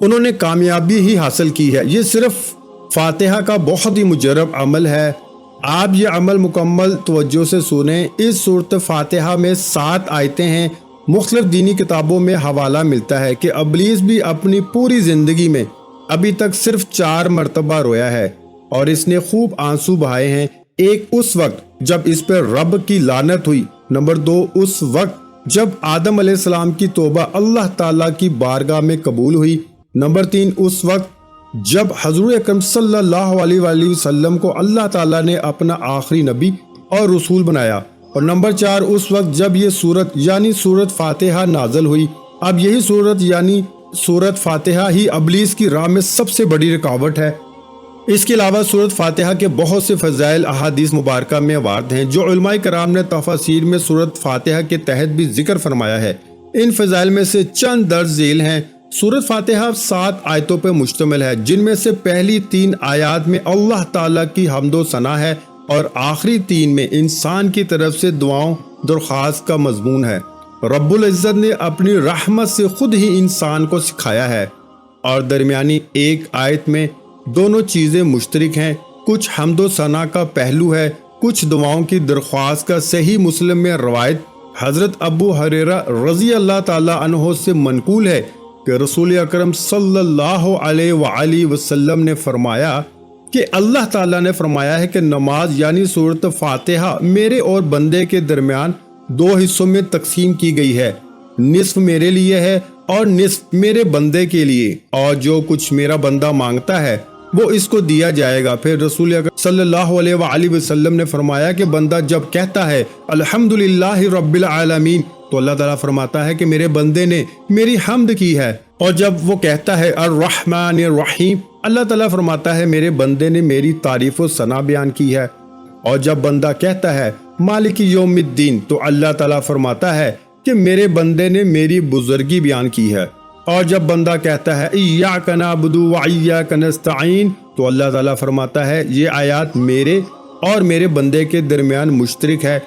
انہوں نے کامیابی ہی حاصل کی ہے۔ یہ صرف فاتحہ کا بہت ہی مجرب عمل ہے۔ آپ یہ عمل مکمل توجہ سے سنیں۔ اس صورت فاتحہ میں 7 آیتیں ہیں۔ مختلف دینی کتابوں میں حوالہ ملتا ہے کہ ابلیس بھی اپنی پوری زندگی میں ابھی تک صرف 4 مرتبہ رویا ہے اور اس نے خوب آنسو بہائے ہیں۔ ایک اس وقت جب اس پر رب کی لعنت ہوئی، نمبر 2 اس وقت جب آدم علیہ السلام کی توبہ اللہ تعالیٰ کی بارگاہ میں قبول ہوئی، نمبر 3 اس وقت جب حضور اکرم صلی اللہ علیہ وآلہ وسلم کو اللہ تعالیٰ نے اپنا آخری نبی اور رسول بنایا، اور نمبر 4 اس وقت جب یہ سورت یعنی سورت فاتحہ نازل ہوئی۔ اب یہی سورت یعنی سورت فاتحہ ہی ابلیس کی راہ میں سب سے بڑی رکاوٹ ہے۔ اس کے علاوہ سورت فاتحہ کے بہت سے فضائل احادیث مبارکہ میں وارد ہیں جو علماء کرام نے تفاسیر میں سورت فاتحہ کے تحت بھی ذکر فرمایا ہے۔ ان فضائل میں سے چند درج ذیل ہیں۔ سورت فاتحہ 7 آیتوں پر مشتمل ہے، جن میں سے پہلی 3 آیات میں اللہ تعالیٰ کی حمد و ثنا ہے اور آخری 3 میں انسان کی طرف سے دعاؤں درخواست کا مضمون ہے۔ رب العزت نے اپنی رحمت سے خود ہی انسان کو سکھایا ہے، اور درمیانی ایک آیت میں دونوں چیزیں مشترک ہیں۔ کچھ حمد و ثنا کا پہلو ہے، کچھ دعاؤں کی درخواست کا۔ صحیح مسلم میں روایت حضرت ابو ہریرہ رضی اللہ تعالیٰ عنہ سے منقول ہے کہ رسول اکرم صلی اللہ علیہ وآلہ وسلم نے فرمایا کہ اللہ تعالیٰ نے فرمایا ہے کہ نماز یعنی سورت فاتحہ میرے اور بندے کے درمیان 2 حصوں میں تقسیم کی گئی ہے، نصف میرے لیے ہے اور نصف میرے بندے کے لیے، اور جو کچھ میرا بندہ مانگتا ہے وہ اس کو دیا جائے گا۔ پھر رسول اکرم صلی اللہ علیہ وآلہ وسلم نے فرمایا کہ بندہ جب کہتا ہے الحمدللہ رب العالمین تو اللہ تعالیٰ فرماتا ہے کہ میرے بندے نے میری حمد کی ہے، اور جب وہ کہتا ہے الرحمن الرحیم اللہ تعالیٰ فرماتا ہے میرے بندے نے میری تعریف و ثنا بیان کی ہے، اور جب بندہ کہتا ہے مالک یوم الدین تو اللہ تعالیٰ فرماتا ہے کہ میرے بندے نے میری بزرگی بیان کی ہے، اور جب بندہ کہتا ہے ایاک نعبد و ایاک نستعین تو اللہ تعالیٰ فرماتا ہے یہ آیات میرے اور میرے بندے کے درمیان مشترک ہے،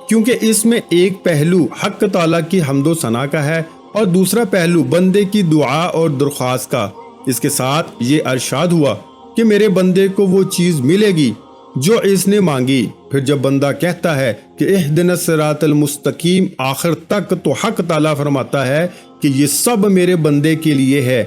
کیونکہ اس میں ایک پہلو حق تعالیٰ کی حمد و ثنا کا ہے اور دوسرا پہلو بندے کی دعا اور درخواست کا۔ اس کے ساتھ یہ ارشاد ہوا کہ میرے بندے کو وہ چیز ملے گی جو اس نے مانگی۔ پھر جب بندہ کہتا ہے کہ اہدنا الصراط المستقیم آخر تک تو حق تعالیٰ فرماتا ہے کہ یہ سب میرے بندے کے لیے ہے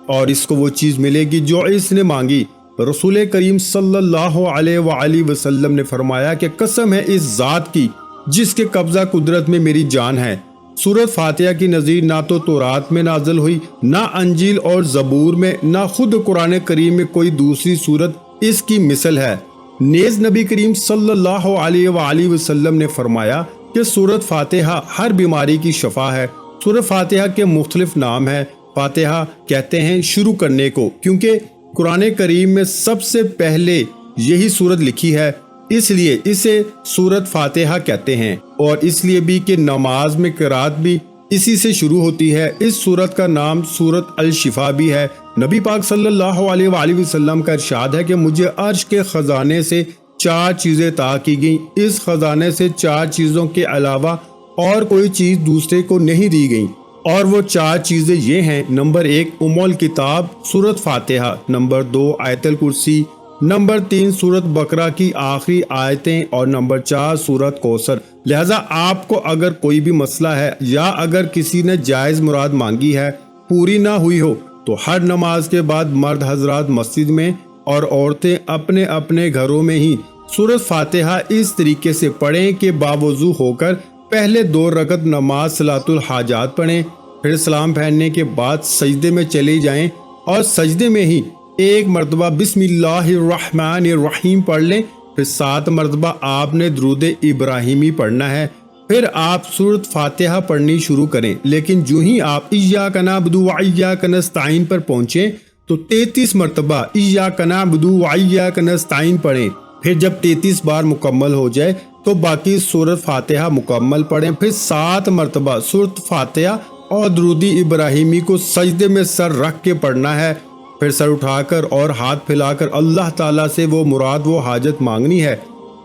اور اس کو وہ چیز ملے گی جو اس نے مانگی۔ رسول کریم صلی اللہ علیہ وآلہ وسلم نے فرمایا کہ قسم ہے اس ذات کی جس کے قبضہ قدرت میں میری جان ہے، سورت فاتحہ کی نظیر نہ تو تورات میں نازل ہوئی، نہ انجیل اور زبور میں، نہ خود قرآن کریم میں کوئی دوسری سورت اس کی مثل ہے۔ نیز نبی کریم صلی اللہ علیہ وآلہ وسلم نے فرمایا کہ سورت فاتحہ ہر بیماری کی شفا ہے۔ سورت فاتحہ کے مختلف نام ہیں۔ فاتحہ کہتے ہیں شروع کرنے کو، کیونکہ قرآن کریم میں سب سے پہلے یہی سورت لکھی ہے، اس لیے اسے سورت فاتحہ کہتے ہیں، اور اس لیے بھی کہ نماز میں قرات بھی اسی سے شروع ہوتی ہے۔ اس سورت کا نام سورت الشفا بھی ہے۔ نبی پاک صلی اللہ علیہ وآلہ وسلم کا ارشاد ہے کہ مجھے عرش کے خزانے سے 4 چیزیں عطا کی گئیں، اس خزانے سے 4 چیزوں کے علاوہ اور کوئی چیز دوسرے کو نہیں دی گئی، اور وہ 4 چیزیں یہ ہیں، نمبر 1 ام الکتاب سورت فاتحہ، نمبر 2 آیت الکرسی، نمبر 3 سورت بقرہ کی آخری آیتیں، اور نمبر 4 سورت کوثر۔ لہٰذا آپ کو اگر کوئی بھی مسئلہ ہے یا اگر کسی نے جائز مراد مانگی ہے پوری نہ ہوئی ہو تو ہر نماز کے بعد مرد حضرات مسجد میں اور عورتیں اپنے اپنے گھروں میں ہی سورت فاتحہ اس طریقے سے پڑھیں کہ باوضو ہو کر پہلے 2 رکعت نماز صلاۃ الحاجات پڑھیں، پھر سلام پھیرنے کے بعد سجدے میں چلے جائیں اور سجدے میں ہی 1 مرتبہ بسم اللہ الرحمن الرحیم پڑھ لیں، پھر 7 مرتبہ آپ نے درود ابراہیمی پڑھنا ہے، پھر آپ سورت فاتحہ پڑھنی شروع کریں۔ لیکن جو ہی آپ ایاک نعبد و ایاک نستعین پر پہنچیں تو 33 مرتبہ ایاک نعبد و ایاک نستعین پڑھیں، پھر جب 33 بار مکمل ہو جائے تو باقی سورت فاتحہ مکمل پڑھیں، پھر 7 مرتبہ سورت فاتحہ اور درود ابراہیمی کو سجدے میں سر رکھ کے پڑھنا ہے، پھر سر اٹھا کر اور ہاتھ پھیلا کر اللہ تعالیٰ سے وہ مراد و حاجت مانگنی ہے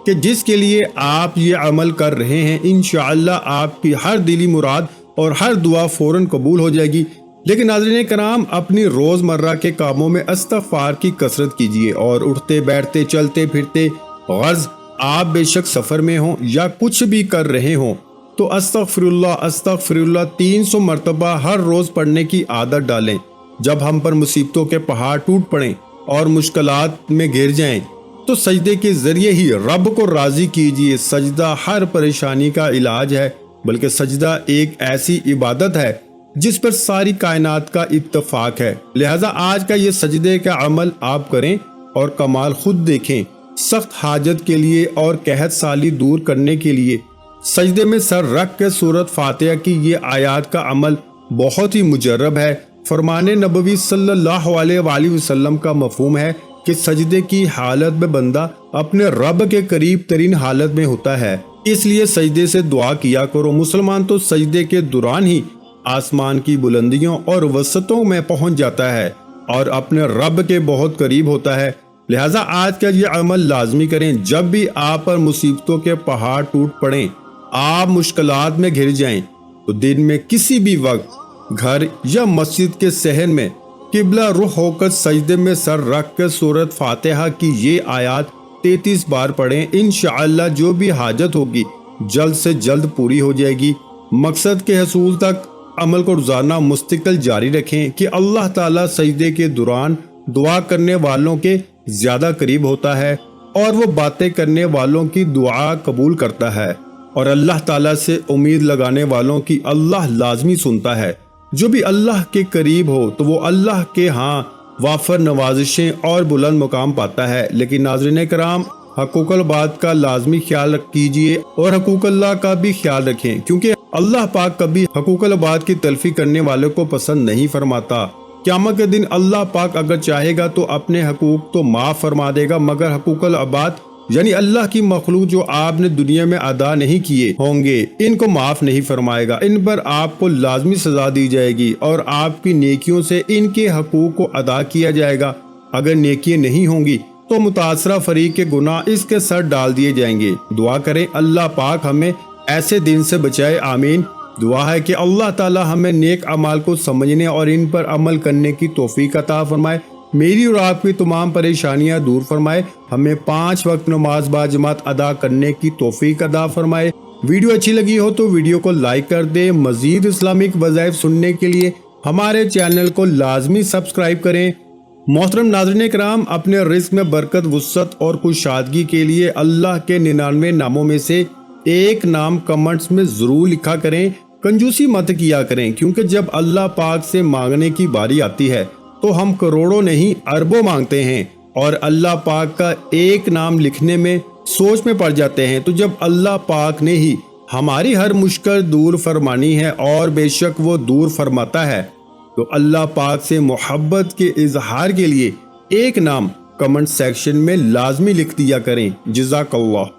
کہ جس کے لیے آپ یہ عمل کر رہے ہیں۔ انشاءاللہ آپ کی ہر دلی مراد اور ہر دعا فوراً قبول ہو جائے گی۔ لیکن ناظرین کرام، اپنی روزمرہ کے کاموں میں استغفار کی کثرت کیجیے، اور اٹھتے بیٹھتے چلتے پھرتے، غرض آپ بے شک سفر میں ہوں یا کچھ بھی کر رہے ہوں تو استغفر اللہ 300 مرتبہ ہر روز پڑھنے کی عادت ڈالیں۔ جب ہم پر مصیبتوں کے پہاڑ ٹوٹ پڑیں اور مشکلات میں گر جائیں تو سجدے کے ذریعے ہی رب کو راضی کیجیے۔ سجدہ ہر پریشانی کا علاج ہے، بلکہ سجدہ ایک ایسی عبادت ہے جس پر ساری کائنات کا اتفاق ہے۔ لہٰذا آج کا یہ سجدے کا عمل آپ کریں اور کمال خود دیکھیں۔ سخت حاجت کے لیے اور قحط سالی دور کرنے کے لیے سجدے میں سر رکھ کے سورۃ فاتحہ کی یہ آیات کا عمل بہت ہی مجرب ہے۔ فرمان نبوی صلی اللہ علیہ وآلہ وسلم کا مفہوم ہے کہ سجدے کی حالت میں بندہ اپنے رب کے قریب ترین حالت میں ہوتا ہے، اس لیے سجدے سے دعا کیا کرو۔ مسلمان تو سجدے کے دوران ہی آسمان کی بلندیوں اور وسعتوں میں پہنچ جاتا ہے اور اپنے رب کے بہت قریب ہوتا ہے۔ لہٰذا آج کا یہ عمل لازمی کریں۔ جب بھی آپ پر مصیبتوں کے پہاڑ ٹوٹ پڑیں، آپ مشکلات میں گھر جائیں تو دن میں کسی بھی وقت گھر یا مسجد کے صحن میں قبلہ رخ ہو کر سجدے میں سر رکھ کر سورۃ فاتحہ کی یہ آیات 33 بار پڑھیں۔ انشاءاللہ جو بھی حاجت ہوگی جلد سے جلد پوری ہو جائے گی۔ مقصد کے حصول تک عمل کو روزانہ مستقل جاری رکھیں کہ اللہ تعالیٰ سجدے کے دوران دعا کرنے والوں کے زیادہ قریب ہوتا ہے اور وہ باتیں کرنے والوں کی دعا قبول کرتا ہے، اور اللہ تعالیٰ سے امید لگانے والوں کی اللہ لازمی سنتا ہے۔ جو بھی اللہ کے قریب ہو تو وہ اللہ کے ہاں وافر نوازشیں اور بلند مقام پاتا ہے۔ لیکن ناظرین کرام، حقوق العباد کا لازمی خیال کیجیے اور حقوق اللہ کا بھی خیال رکھیں، کیونکہ اللہ پاک کبھی حقوق العباد کی تلفی کرنے والوں کو پسند نہیں فرماتا۔ قیامت کے دن اللہ پاک اگر چاہے گا تو اپنے حقوق تو معاف فرما دے گا، مگر حقوق العباد یعنی اللہ کی مخلوق جو آپ نے دنیا میں ادا نہیں کیے ہوں گے، ان کو معاف نہیں فرمائے گا۔ ان پر آپ کو لازمی سزا دی جائے گی اور آپ کی نیکیوں سے ان کے حقوق کو ادا کیا جائے گا۔ اگر نیکیاں نہیں ہوں گی تو متاثرہ فریق کے گناہ اس کے سر ڈال دیے جائیں گے۔ دعا کریں اللہ پاک ہمیں ایسے دن سے بچائے، آمین۔ دعا ہے کہ اللہ تعالی ہمیں نیک اعمال کو سمجھنے اور ان پر عمل کرنے کی توفیق عطا فرمائے، میری اور آپ کی تمام پریشانیاں دور فرمائے، ہمیں 5 وقت نماز باجماعت ادا کرنے کی توفیق عطا فرمائے۔ ویڈیو اچھی لگی ہو تو ویڈیو کو لائک کر دیں۔ مزید اسلامک وظائف سننے کے لیے ہمارے چینل کو لازمی سبسکرائب کریں۔ محترم ناظرین کرام، اپنے رزق میں برکت، وسعت اور کشادگی کے لیے اللہ کے 99 ناموں میں سے ایک نام کمنٹس میں ضرور لکھا کریں۔ کنجوسی مت کیا کریں، کیونکہ جب اللہ پاک سے مانگنے کی باری آتی ہے تو ہم کروڑوں نہیں اربوں مانگتے ہیں اور اللہ پاک کا ایک نام لکھنے میں سوچ میں پڑ جاتے ہیں۔ تو جب اللہ پاک نے ہی ہماری ہر مشکل دور فرمانی ہے اور بے شک وہ دور فرماتا ہے، تو اللہ پاک سے محبت کے اظہار کے لیے ایک نام کمنٹ سیکشن میں لازمی لکھ دیا کریں۔ جزاک اللہ۔